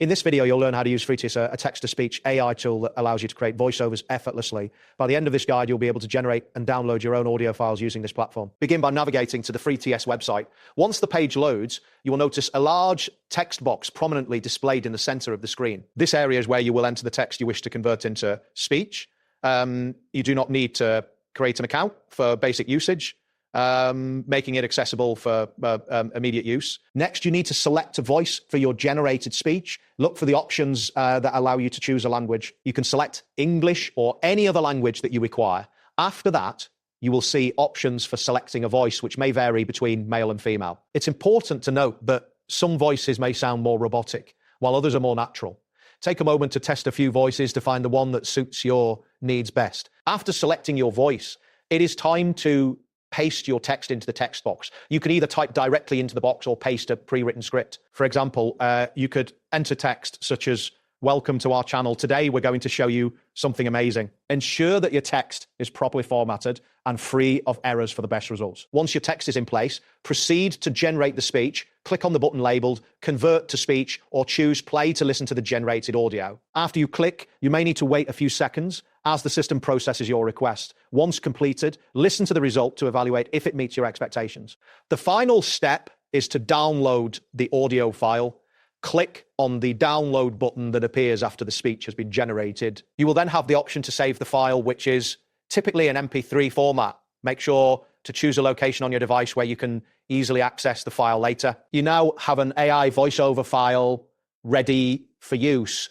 In this video, you'll learn how to use FreeTTS, a text-to-speech AI tool that allows you to create voiceovers effortlessly. By the end of this guide, you'll be able to generate and download your own audio files using this platform. Begin by navigating to the FreeTTS website. Once the page loads, you will notice a large text box prominently displayed in the center of the screen. This area is where you will enter the text you wish to convert into speech. You do not need to create an account for basic usage, making it accessible for immediate use. Next, you need to select a voice for your generated speech. Look for the options that allow you to choose a language. You can select English or any other language that you require. After that, you will see options for selecting a voice, which may vary between male and female. It's important to note that some voices may sound more robotic, while others are more natural. Take a moment to test a few voices to find the one that suits your needs best. After selecting your voice, it is time to paste your text into the text box. You can either type directly into the box or paste a pre-written script. For example, you could enter text such as, "Welcome to our channel. Today, we're going to show you something amazing." Ensure that your text is properly formatted and free of errors for the best results. Once your text is in place, proceed to generate the speech. Click on the button labeled Convert to Speech or choose Play to listen to the generated audio. After you click, you may need to wait a few seconds as the system processes your request. Once completed, listen to the result to evaluate if it meets your expectations. The final step is to download the audio file. Click on the download button that appears after the speech has been generated. You will then have the option to save the file, which is typically an MP3 format. Make sure to choose a location on your device where you can easily access the file later. You now have an AI voiceover file ready for use.